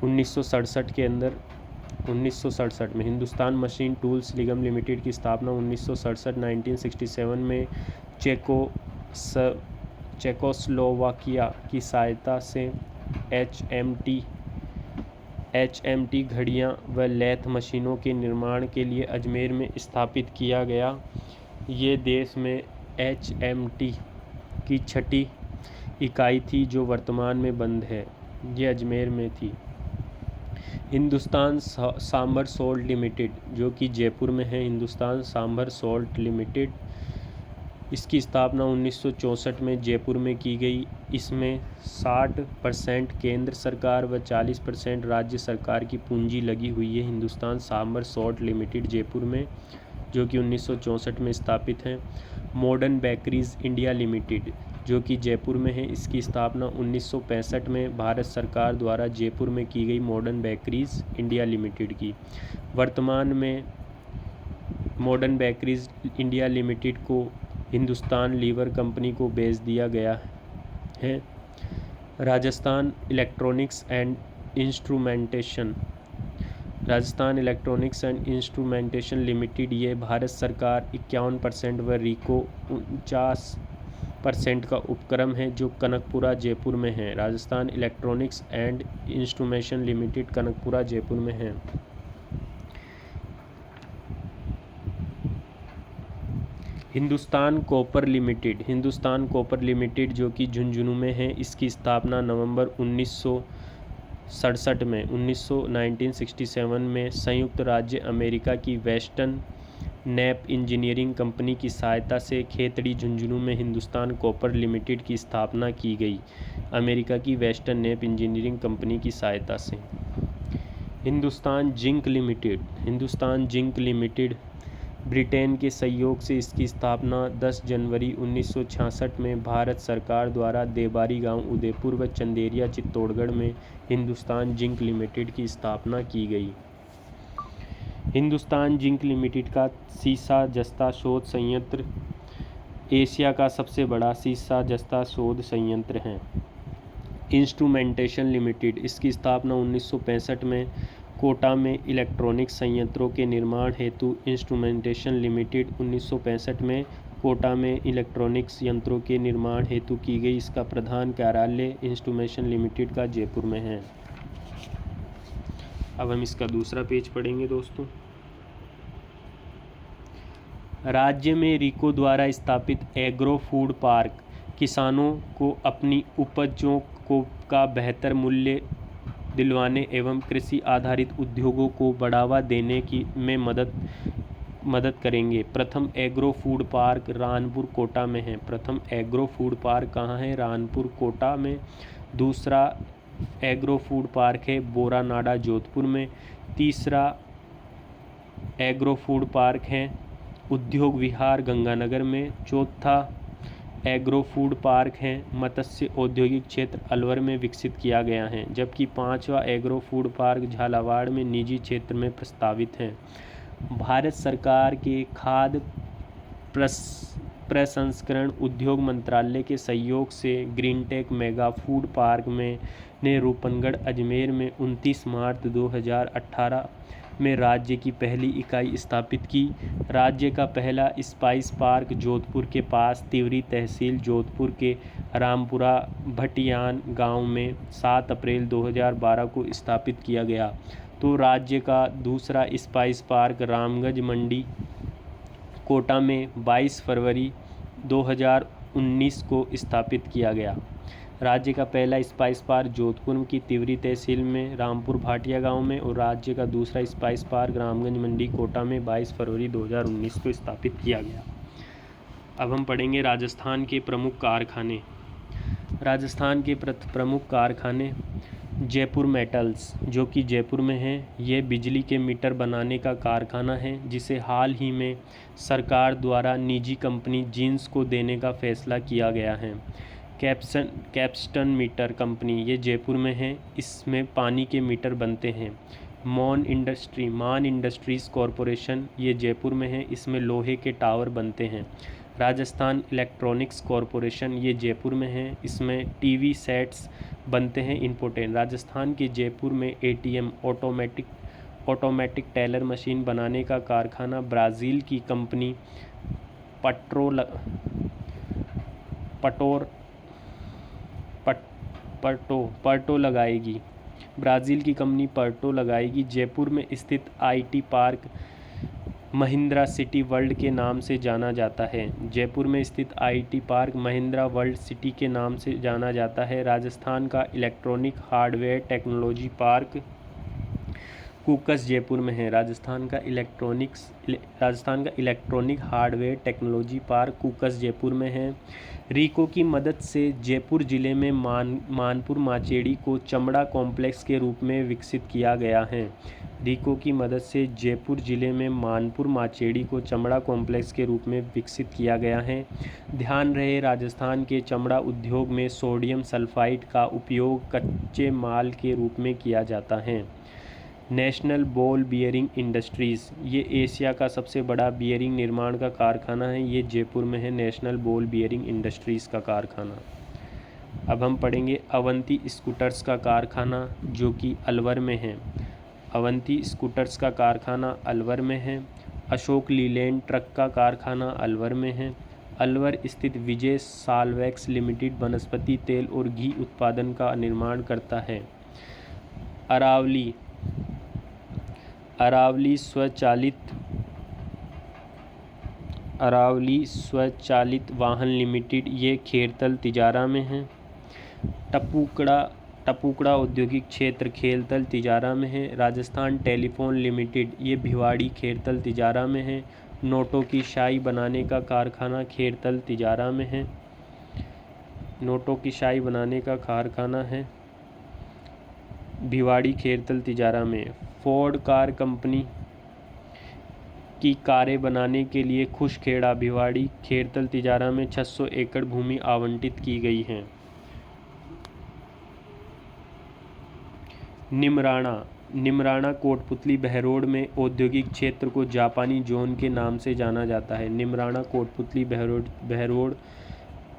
1967 में हिंदुस्तान मशीन टूल्स निगम लिमिटेड की स्थापना 1967 में चेकोस्लोवाकिया की सहायता से HMT घड़ियां व लेथ मशीनों के निर्माण के लिए अजमेर में स्थापित किया गया। ये देश में HMT की 6ठी इकाई थी जो वर्तमान में बंद है। ये अजमेर में थी। हिंदुस्तान सांभर सोल्ट लिमिटेड जो कि जयपुर में है, हिंदुस्तान सांभर सोल्ट लिमिटेड, इसकी स्थापना 1964 में जयपुर में की गई। इसमें 60% केंद्र सरकार व 40% राज्य सरकार की पूंजी लगी हुई है। हिंदुस्तान सांभर सोल्ट लिमिटेड जयपुर में, जो कि 1964 में स्थापित है। मॉडर्न बेकरीज इंडिया लिमिटेड जो कि जयपुर में है, इसकी स्थापना 1965 में भारत सरकार द्वारा जयपुर में की गई। मॉडर्न बेकरीज इंडिया लिमिटेड की वर्तमान में मॉडर्न बेकरीज इंडिया लिमिटेड को हिंदुस्तान लीवर कंपनी को बेच दिया गया है। Rajasthan electronics and instrumentation limited, ये भारत सरकार 51% व रीको 49% का उपक्रम है जो कनकपुरा जयपुर में है। Rajasthan electronics and instrumentation limited Kanakapura Jaipur में है। हिंदुस्तान कॉपर लिमिटेड जो कि झुंझुनू में है, इसकी स्थापना नवंबर 1967 में संयुक्त राज्य अमेरिका की वेस्टर्न नैप इंजीनियरिंग कंपनी की सहायता से खेतड़ी झुंझुनू में हिंदुस्तान कॉपर लिमिटेड की स्थापना की गई, अमेरिका की वेस्टर्न नैप इंजीनियरिंग कंपनी की सहायता से। हिंदुस्तान जिंक लिमिटेड ब्रिटेन के सहयोग से, इसकी स्थापना 10 जनवरी 1966 में भारत सरकार द्वारा देबारी गांव उदयपुर व चंदेरिया चित्तौड़गढ़ में हिंदुस्तान जिंक लिमिटेड की स्थापना की गई। हिंदुस्तान जिंक लिमिटेड का सीसा जस्ता शोध संयंत्र एशिया का सबसे बड़ा सीसा जस्ता शोध संयंत्र है। इंस्ट्रूमेंटेशन लिमिटेड, इसकी स्थापना 1965 में कोटा में इलेक्ट्रॉनिक्स संयंत्रों के निर्माण हेतु इंस्ट्रूमेंटेशन लिमिटेड 1965 में कोटा में इलेक्ट्रॉनिक्स यंत्रों के निर्माण हेतु की गई। इसका प्रधान कार्यालय इंस्ट्रूमेंटेशन लिमिटेड का जयपुर में है। अब हम इसका दूसरा पेज पढ़ेंगे दोस्तों। राज्य में रीको द्वारा स्थापित एग्रो फूड पार्क किसानों को अपनी उपजों का बेहतर मूल्य दिलवाने एवं कृषि आधारित उद्योगों को बढ़ावा देने में मदद करेंगे। प्रथम agro food park Ranpur Kota में है। प्रथम एग्रो फूड पार्क कहाँ है? रानपुर कोटा में। दूसरा एग्रो फूड पार्क है बोरानाडा जोधपुर में। तीसरा एग्रो फूड पार्क है उद्योग विहार गंगानगर में। चौथा एग्रो फूड पार्क है मत्स्य औद्योगिक क्षेत्र अलवर में विकसित किया गया है। जबकि पांचवा एग्रो फूड पार्क झालावाड़ में निजी क्षेत्र में प्रस्तावित है। भारत सरकार के खाद्य प्रसंस्करण उद्योग मंत्रालय के सहयोग से ग्रीनटेक मेगा फूड पार्क ने रूपनगढ़ अजमेर में 29 मार्च 2018 में राज्य की पहली इकाई स्थापित की। राज्य का पहला स्पाइस पार्क जोधपुर के पास तिवरी तहसील जोधपुर के रामपुरा भटियान गांव में 7 अप्रैल 2012 को स्थापित किया गया। तो राज्य का दूसरा स्पाइस पार्क रामगंज मंडी कोटा में 22 फरवरी 2019 को स्थापित किया गया। राज्य का पहला स्पाइस पार्क जोधपुर की तिवरी तहसील में रामपुर भाटिया गांव में और राज्य का दूसरा स्पाइस पार्क रामगंज मंडी कोटा में 22 फरवरी 2019 को स्थापित किया गया। अब हम पढ़ेंगे राजस्थान के प्रमुख कारखाने। राजस्थान के प्रमुख कारखाने जयपुर मेटल्स जो कि जयपुर में है, ये बिजली के मीटर बनाने का कारखाना है जिसे हाल ही में सरकार द्वारा निजी कंपनी जींस को देने का फैसला किया गया है। कैप्स्टन मीटर कंपनी ये जयपुर में है, इसमें पानी के मीटर बनते हैं। मान इंडस्ट्रीज़ कॉरपोरेशन ये जयपुर में है, इसमें लोहे के टावर बनते हैं। राजस्थान इलेक्ट्रॉनिक्स कॉरपोरेशन ये जयपुर में है, इसमें टीवी सेट्स बनते हैं इम्पोर्टेंट। राजस्थान के जयपुर में एटीएम ऑटोमेटिक टेलर मशीन बनाने का कारखाना ब्राज़ील की कंपनी पर्टो लगाएगी। ब्राज़ील की कंपनी पर्टो लगाएगी। जयपुर में स्थित IT park Mahindra city world के नाम से जाना जाता है। जयपुर में स्थित IT park Mahindra world city के नाम से जाना जाता है। राजस्थान का electronic hardware technology park Kukas Jaipur में है। राजस्थान का electronic hardware technology park Kukas Jaipur में है। रीको की मदद से जयपुर जिले में मानपुर माचेड़ी को चमड़ा कॉम्प्लेक्स के रूप में विकसित किया गया है। रीको की मदद से जयपुर जिले में मानपुर माचेड़ी को चमड़ा कॉम्प्लेक्स के रूप में विकसित किया गया है। ध्यान रहे, राजस्थान के चमड़ा उद्योग में सोडियम सल्फाइड का उपयोग कच्चे माल के रूप में किया जाता है। नेशनल बॉल बियरिंग इंडस्ट्रीज़, ये एशिया का सबसे बड़ा बियरिंग निर्माण का कारखाना है। ये जयपुर में है, नेशनल बॉल बियरिंग इंडस्ट्रीज़ का कारखाना। अब हम पढ़ेंगे अवंती स्कूटर्स का कारखाना, जो कि अलवर में है। अवंती स्कूटर्स का कारखाना अलवर में है। अशोक लीलैंड ट्रक का कारखाना अलवर में है। अलवर स्थित विजय साल्वेक्स लिमिटेड वनस्पति तेल और घी उत्पादन का निर्माण करता है। अरावली स्वचालित वाहन लिमिटेड, ये खेरतल तिजारा में है। टपुकड़ा औद्योगिक क्षेत्र खेरतल तिजारा में है। राजस्थान टेलीफोन लिमिटेड, ये भिवाड़ी खेरतल तिजारा में है। नोटों की शाई बनाने का कारखाना खेरतल तिजारा में है। नोटों की शाई बनाने का कारखाना है भिवाड़ी खेरतल तिजारा में। फोर्ड कार कंपनी की कारें बनाने के लिए खुशखेड़ा भिवाड़ी खेरतल तिजारा में 600 एकड़ भूमि आवंटित की गई है। निमराना कोटपुतली बहरोड में औद्योगिक क्षेत्र को जापानी जोन के नाम से जाना जाता है। निमराना कोटपुतली बहरोड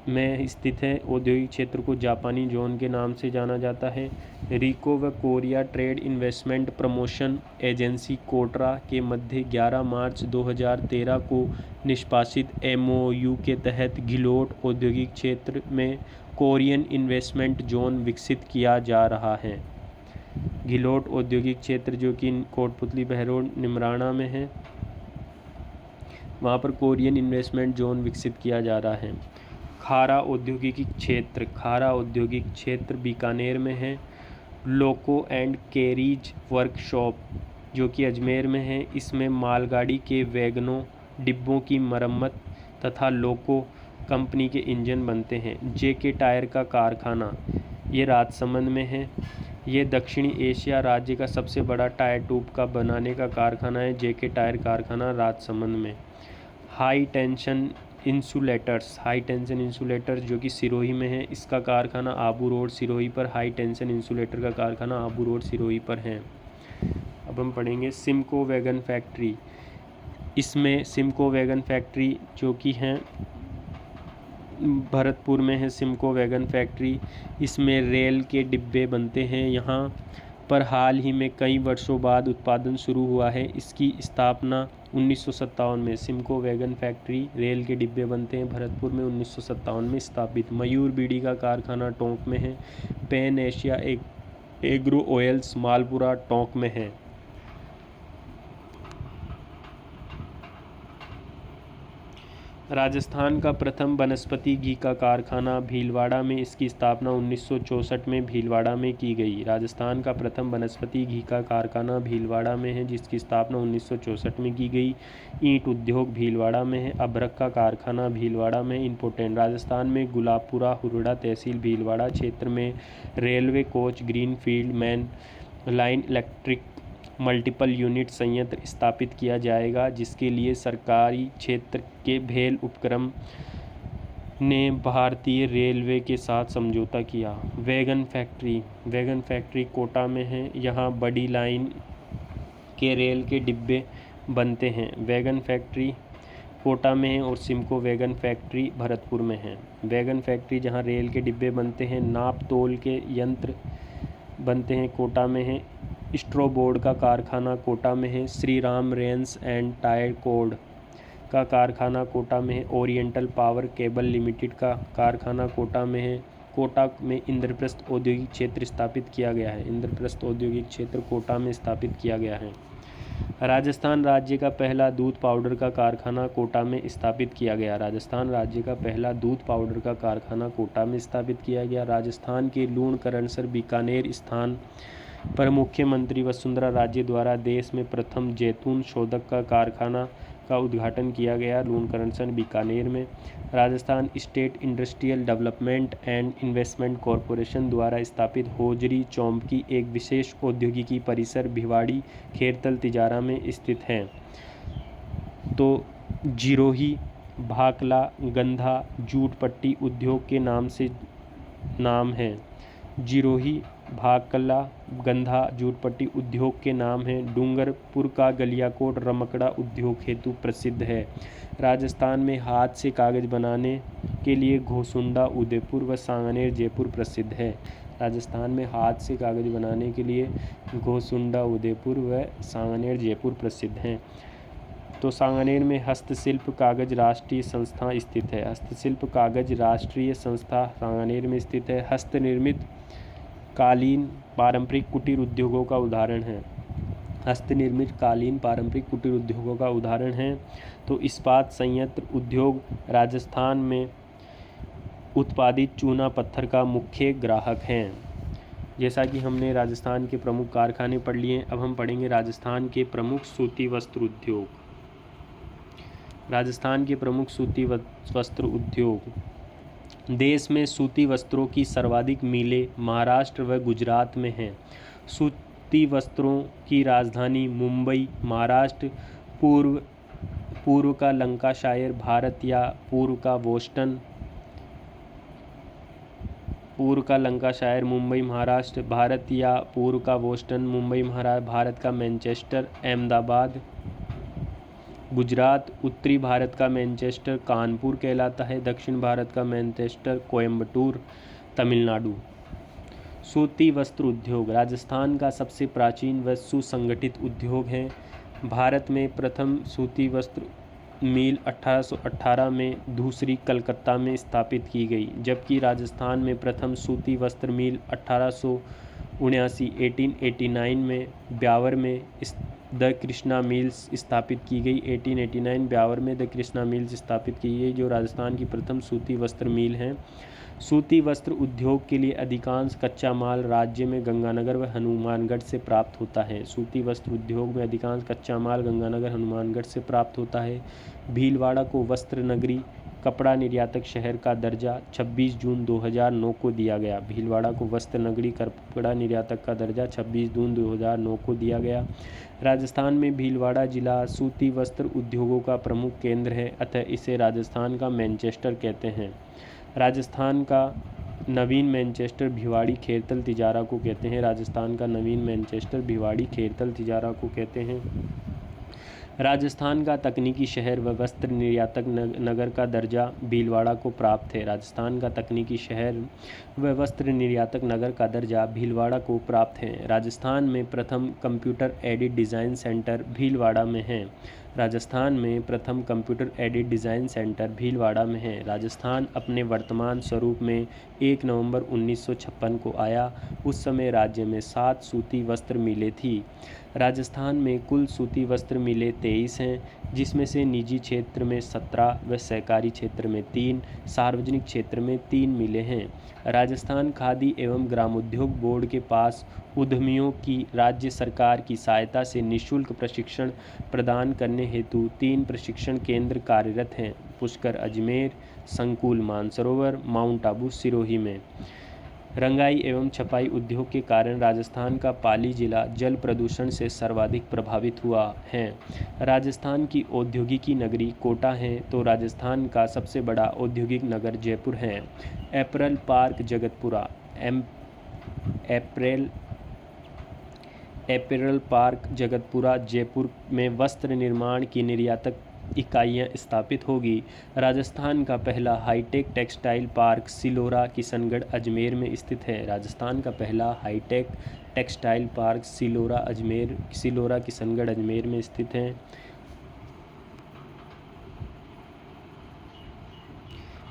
में स्थित है। औद्योगिक क्षेत्र को जापानी जोन के नाम से जाना जाता है। रीको व Korea trade investment promotion agency KOTRA के मध्य 11 मार्च 2013 को निष्पादित MOU के तहत घिलोट औद्योगिक क्षेत्र में कोरियन इन्वेस्टमेंट जोन विकसित किया जा रहा है। घिलोट औद्योगिक क्षेत्र, जो कि कोटपुतली बहरोड निमराना में है, वहाँ पर कोरियन इन्वेस्टमेंट जोन विकसित किया जा रहा है। खारा औद्योगिक क्षेत्र बीकानेर में है। लोको एंड कैरिज वर्कशॉप, जो कि अजमेर में है, इसमें मालगाड़ी के वैगनों डिब्बों की मरम्मत तथा लोको कंपनी के इंजन बनते हैं। JK टायर का कारखाना, ये राजसमंद में है। ये दक्षिणी एशिया राज्य का सबसे बड़ा टायर ट्यूब का बनाने का कारखाना है। JK टायर कारखाना राजसमंद में। हाई टेंशन इंसुलेटर्स, जो कि सिरोही में है, इसका कारखाना आबू रोड सिरोही पर। हाई टेंशन इंसुलेटर का कारखाना आबू रोड सिरोही पर है। अब हम पढ़ेंगे सिमको वैगन फैक्ट्री। इसमें सिमको वैगन फैक्ट्री, जो कि हैं भरतपुर में है सिमको वैगन फैक्ट्री। इसमें रेल के डिब्बे बनते हैं। यहाँ पर हाल ही में कई वर्षों बाद उत्पादन शुरू हुआ है। इसकी स्थापना 1957 में। सिमको वैगन फैक्ट्री, रेल के डिब्बे बनते हैं, भरतपुर में 1957 में स्थापित। मयूर बीड़ी का कारखाना टोंक में है। Pan Asia agro oils Malpura Tonk में है। राजस्थान का प्रथम वनस्पति घी का कारखाना भीलवाड़ा में, इसकी स्थापना 1964 में भीलवाड़ा में की गई। राजस्थान का प्रथम वनस्पति घी का कारखाना भीलवाड़ा में है, जिसकी स्थापना 1964 में की गई। ईंट उद्योग भीलवाड़ा में है। अभ्रक का कारखाना भीलवाड़ा में। इम्पोर्टेंट, राजस्थान में गुलाबपुरा हुरडा तहसील भीलवाड़ा क्षेत्र में railway coach greenfield main line electric multiple unit संयंत्र स्थापित किया जाएगा, जिसके लिए सरकारी क्षेत्र के भेल उपक्रम ने भारतीय रेलवे के साथ समझौता किया। वैगन फैक्ट्री कोटा में है। यहाँ बड़ी लाइन के रेल के डिब्बे बनते हैं। वैगन फैक्ट्री कोटा में है और सिमको वैगन फैक्ट्री भरतपुर में है। वैगन फैक्ट्री जहाँ रेल के डिब्बे बनते हैं, नाप तोल के यंत्र बनते हैं, कोटा में है। स्ट्रॉ बोर्ड का कारखाना कोटा में है। Shri Ram Reigns and tyre code का कारखाना कोटा में है। ओरिएंटल पावर केबल लिमिटेड का कारखाना कोटा में है। कोटा में इंद्रप्रस्थ औद्योगिक क्षेत्र स्थापित किया गया है। इंद्रप्रस्थ औद्योगिक क्षेत्र कोटा में स्थापित किया गया है। राजस्थान राज्य का पहला दूध पाउडर का कारखाना कोटा में स्थापित किया गया। राजस्थान राज्य का पहला दूध पाउडर का कारखाना कोटा में स्थापित किया गया। राजस्थान के लूणकरणसर बीकानेर स्थान पर मुख्यमंत्री वसुंधरा राजे द्वारा देश में प्रथम जैतून शोधक का कारखाना का उद्घाटन किया गया, लूणकरसन बीकानेर में। Rajasthan state industrial development and investment corporation द्वारा स्थापित होजरी चौंपकी एक विशेष औद्योगिकी परिसर भिवाड़ी खेरतल तिजारा में स्थित है। तो जिरोही, भाकला, गंधा, जूट पट्टी उद्योग के नाम है। जिरोही, भाकला, गंधा, जूट पट्टी उद्योग के नाम हैं। डूंगरपुर का गलियाकोट रमकड़ा उद्योग हेतु प्रसिद्ध है। राजस्थान में हाथ से कागज़ बनाने के लिए घोसुंडा उदयपुर व सांगनेर जयपुर प्रसिद्ध है। राजस्थान में हाथ से कागज़ बनाने के लिए घोसुंडा उदयपुर व सांगनेर जयपुर प्रसिद्ध हैं। तो सांगनेर में हस्तशिल्प कागज़ राष्ट्रीय संस्था स्थित है। हस्तशिल्प कागज़ राष्ट्रीय संस्था सांगनेर में स्थित है। हस्तनिर्मित कालीन पारंपरिक कुटीर उद्योगों का उदाहरण है। हस्तनिर्मित कालीन पारंपरिक कुटीर उद्योगों का उदाहरण है। तो इस्पात संयंत्र उद्योग राजस्थान में उत्पादित चूना पत्थर का मुख्य ग्राहक हैं। जैसा कि हमने राजस्थान के प्रमुख कारखाने पढ़ लिए, अब हम पढ़ेंगे राजस्थान के प्रमुख सूती वस्त्र उद्योग। राजस्थान के प्रमुख सूती वस्त्र उद्योग। देश में सूती वस्त्रों की सर्वाधिक मिलें महाराष्ट्र व गुजरात में हैं। सूती वस्त्रों की राजधानी मुंबई, महाराष्ट्र, पूर्व का लंकाशायर भारत या पूर्व का बोस्टन, पूर्व का लंकाशायर मुंबई महाराष्ट्र भारत या पूर्व का बोस्टन मुंबई महाराष्ट्र भारत का मैनचेस्टर अहमदाबाद गुजरात, उत्तरी भारत का मैनचेस्टर कानपुर कहलाता है, दक्षिण भारत का मैनचेस्टर कोयम्बटूर तमिलनाडु। सूती वस्त्र उद्योग राजस्थान का सबसे प्राचीन व सुसंगठित उद्योग है। भारत में प्रथम सूती वस्त्र मिल 1818 में, दूसरी कलकत्ता में स्थापित की गई, जबकि राजस्थान में प्रथम सूती वस्त्र मिल 1889 में ब्यावर में द कृष्णा मिल्स स्थापित की गई। 1889 ब्यावर में द कृष्णा मिल्स स्थापित की गई, जो राजस्थान की प्रथम सूती वस्त्र मिल हैं। सूती वस्त्र उद्योग के लिए अधिकांश कच्चा माल राज्य में गंगानगर व हनुमानगढ़ से प्राप्त होता है। सूती वस्त्र उद्योग में अधिकांश कच्चा माल गंगानगर हनुमानगढ़ से प्राप्त होता है। भीलवाड़ा को वस्त्र नगरी कपड़ा निर्यातक शहर का दर्जा 26 जून 2009 को दिया गया। भीलवाड़ा को वस्त्र नगरी कपड़ा निर्यातक का दर्जा 26 जून 2009 को दिया गया। राजस्थान में भीलवाड़ा जिला सूती वस्त्र उद्योगों का प्रमुख केंद्र है, अतः इसे राजस्थान का मैनचेस्टर कहते हैं। राजस्थान का नवीन मैनचेस्टर भिवाड़ी खेरतल तिजारा को कहते हैं। राजस्थान का नवीन मैनचेस्टर भिवाड़ी खेरतल तिजारा को कहते हैं। राजस्थान का तकनीकी शहर व वस्त्र निर्यातक नगर का दर्जा भीलवाड़ा को प्राप्त है। राजस्थान का तकनीकी शहर व वस्त्र निर्यातक नगर का दर्जा भीलवाड़ा को प्राप्त है। राजस्थान में प्रथम computer aided design centre Bhilwara में है। राजस्थान में प्रथम computer aided design centre Bhilwara में है। राजस्थान अपने वर्तमान स्वरूप में 1 नवंबर 1956 को आया। उस समय राज्य में 7 सूती वस्त्र मिलें थी। राजस्थान में कुल सूती वस्त्र मिलें 23 हैं, जिसमें से निजी क्षेत्र में 17 व सहकारी क्षेत्र में 3, सार्वजनिक क्षेत्र में 3 मिलें हैं। राजस्थान खादी एवं ग्रामोद्योग बोर्ड के पास उद्यमियों की राज्य सरकार की सहायता से निःशुल्क प्रशिक्षण प्रदान करने हेतु 3 प्रशिक्षण केंद्र कार्यरत हैं। पुष्कर अजमेर, संकुल मानसरोवर, माउंट आबू सिरोही में। रंगाई एवं छपाई उद्योग के कारण राजस्थान का पाली जिला जल प्रदूषण से सर्वाधिक प्रभावित हुआ है। राजस्थान की औद्योगिकी नगरी कोटा है, तो राजस्थान का सबसे बड़ा औद्योगिक नगर जयपुर है। Apparel park Jagatpura apparel park Jagatpura Jaipur में वस्त्र निर्माण की निर्यातक इकाइयाँ स्थापित होगी। राजस्थान का पहला high tech textile park Silora Kishangarh Ajmer में स्थित है। राजस्थान का पहला high tech textile park Silora Kishangarh Ajmer में स्थित है।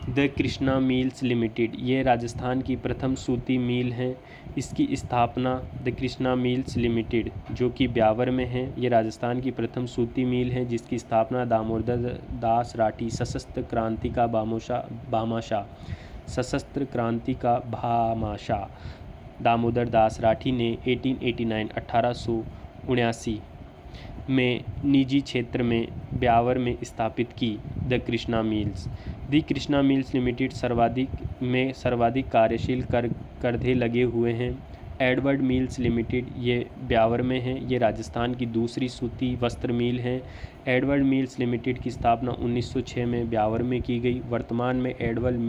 द कृष्णा मिल्स लिमिटेड, ये राजस्थान की प्रथम सूती मिल है। इसकी स्थापना द कृष्णा मिल्स लिमिटेड, जो कि ब्यावर में है, ये राजस्थान की प्रथम सूती मिल है, जिसकी स्थापना दामोदर दास राठी सशस्त्र क्रांति का भामाशाह दामोदर दास राठी ने 1879 में निजी क्षेत्र में ब्यावर में स्थापित की। द कृष्णा मिल्स लिमिटेड सर्वाधिक कार्यशील करधे लगे हुए हैं। एडवर्ड मिल्स लिमिटेड ये ब्यावर में है। ये राजस्थान की दूसरी सूती वस्त्र मिल है। एडवर्ड मिल्स लिमिटेड की स्थापना 1906 में ब्यावर में की गई। वर्तमान में एडवर्ड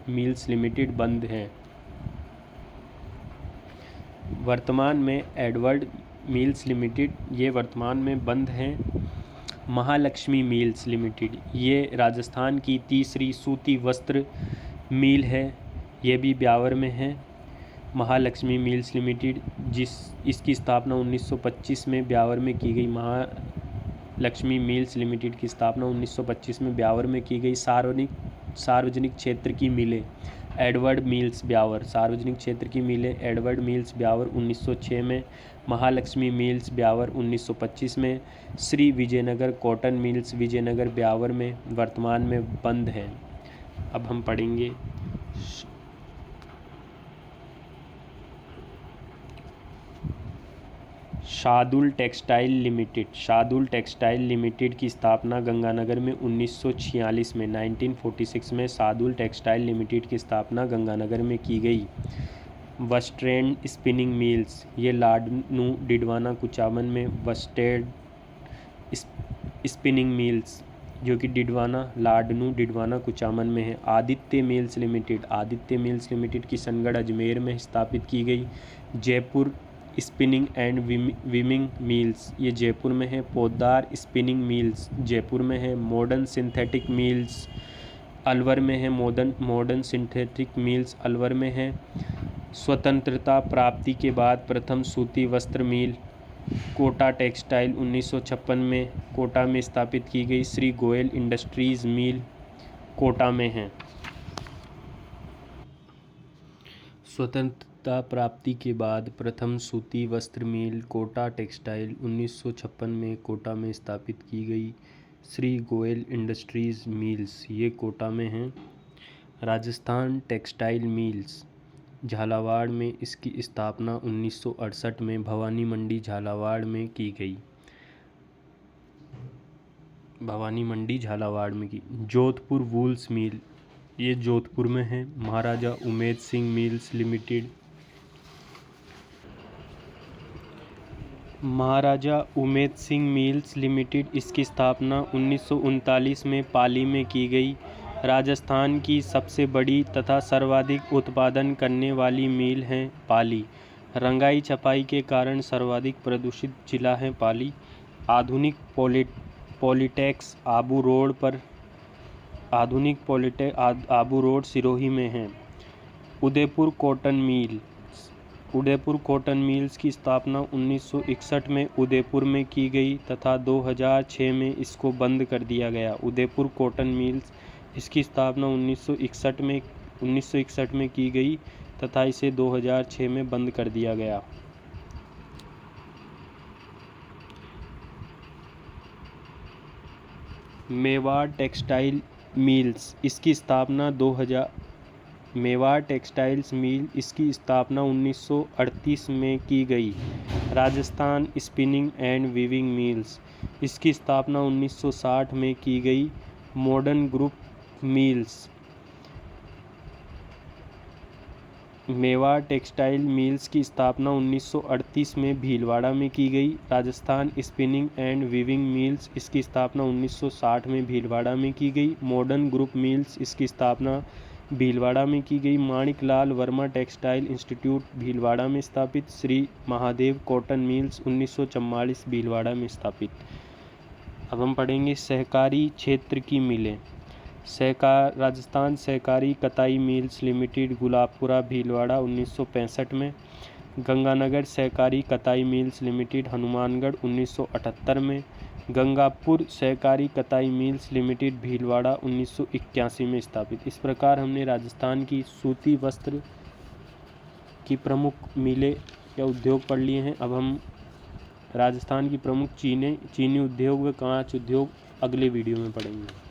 मिल्स लिमिटेड बंद है। वर्तमान में एडवर्ड मिल्स लिमिटेड ये वर्तमान में बंद हैं। महालक्ष्मी मिल्स लिमिटेड ये राजस्थान की तीसरी सूती वस्त्र मिल है। ये भी ब्यावर में है। महालक्ष्मी मिल्स लिमिटेड इसकी स्थापना 1925 में ब्यावर में की गई। महालक्ष्मी मिल्स लिमिटेड की स्थापना 1925 में ब्यावर में की गई। सार्वजनिक क्षेत्र की मिलें एडवर्ड मिल्स ब्यावर, सार्वजनिक क्षेत्र की मिलें एडवर्ड मिल्स ब्यावर 1906 में। महालक्ष्मी मिल्स ब्यावर 1925 में। श्री विजयनगर कॉटन मिल्स विजयनगर ब्यावर में वर्तमान में बंद हैं। अब हम पढ़ेंगे शार्दुल टेक्सटाइल लिमिटेड की स्थापना गंगानगर में 1946 में 1946 में शार्दुल टेक्सटाइल लिमिटेड की स्थापना गंगानगर में की गई। वेस्टर्न स्पिनिंग मिल्स ये लाडनू डिडवाना कुचामन में वेस्टर्न स्पिनिंग मिल्स जो कि लाडनू डिडवाना कुचामन में है। आदित्य मिल्स लिमिटेड की सनगढ़ अजमेर में स्थापित की गई। Jaipur spinning and weaving mills ये जयपुर में है। पोद्दार स्पिनिंग मिल्स जयपुर में है। मॉडर्न सिंथेटिक मिल्स अलवर में है। मॉडर्न सिंथेटिक मिल्स अलवर में है। स्वतंत्रता प्राप्ति के बाद प्रथम सूती वस्त्र मिल कोटा टेक्सटाइल 1956 में कोटा में स्थापित की गई। श्री गोयल इंडस्ट्रीज मिल कोटा में है। स्वतंत्रता प्राप्ति के बाद प्रथम सूती वस्त्र मिल कोटा टेक्सटाइल 1956 में कोटा में स्थापित की गई। श्री गोयल इंडस्ट्रीज मिल्स ये कोटा में हैं। राजस्थान टेक्सटाइल मिल्स झालावाड़ में इसकी स्थापना 1968 में भवानी मंडी झालावाड़ में की गई। जोधपुर वूल्स मिल ये जोधपुर में है। महाराजा उमेद सिंह मिल्स लिमिटेड इसकी स्थापना 1939 में पाली में की गई। राजस्थान की सबसे बड़ी तथा सर्वाधिक उत्पादन करने वाली मिल है पाली। रंगाई छपाई के कारण सर्वाधिक प्रदूषित जिला है पाली। आधुनिक पॉलिटेक्स आबू रोड सिरोही में है। उदयपुर कॉटन मिल्स की स्थापना 1961 में उदयपुर में की गई तथा 2006 में इसको बंद कर दिया गया। उदयपुर कॉटन मिल्स इसकी स्थापना 1961 में की गई तथा इसे 2006 में बंद कर दिया गया। मेवाड़ टेक्सटाइल मिल्स इसकी स्थापना 1938 में की गई। Rajasthan spinning and weaving mills इसकी स्थापना 1960 में की गई। Modern group mills Mewar textile mills की स्थापना 1938 में भीलवाड़ा में की गई। Rajasthan spinning and weaving mills इसकी स्थापना 1960 में भीलवाड़ा में की गई। मॉडर्न ग्रुप मिल्स इसकी स्थापना भीलवाड़ा में की गई। माणिकलाल वर्मा टेक्सटाइल इंस्टीट्यूट भीलवाड़ा में स्थापित। श्री महादेव कॉटन मिल्स 1944 भीलवाड़ा में स्थापित। अब हम पढ़ेंगे सहकारी क्षेत्र की मिलें। राजस्थान सहकारी कताई मिल्स लिमिटेड गुलाबपुरा भीलवाड़ा 1965 में। गंगानगर सहकारी कताई मिल्स लिमिटेड हनुमानगढ़ 1978 में। गंगापुर सहकारी कताई मिल्स लिमिटेड भीलवाड़ा 1981 में स्थापित। इस प्रकार हमने राजस्थान की सूती वस्त्र की प्रमुख मिलें या उद्योग पढ़ लिए हैं। अब हम राजस्थान की प्रमुख चीनी उद्योग व कांच उद्योग अगले वीडियो में पढ़ेंगे।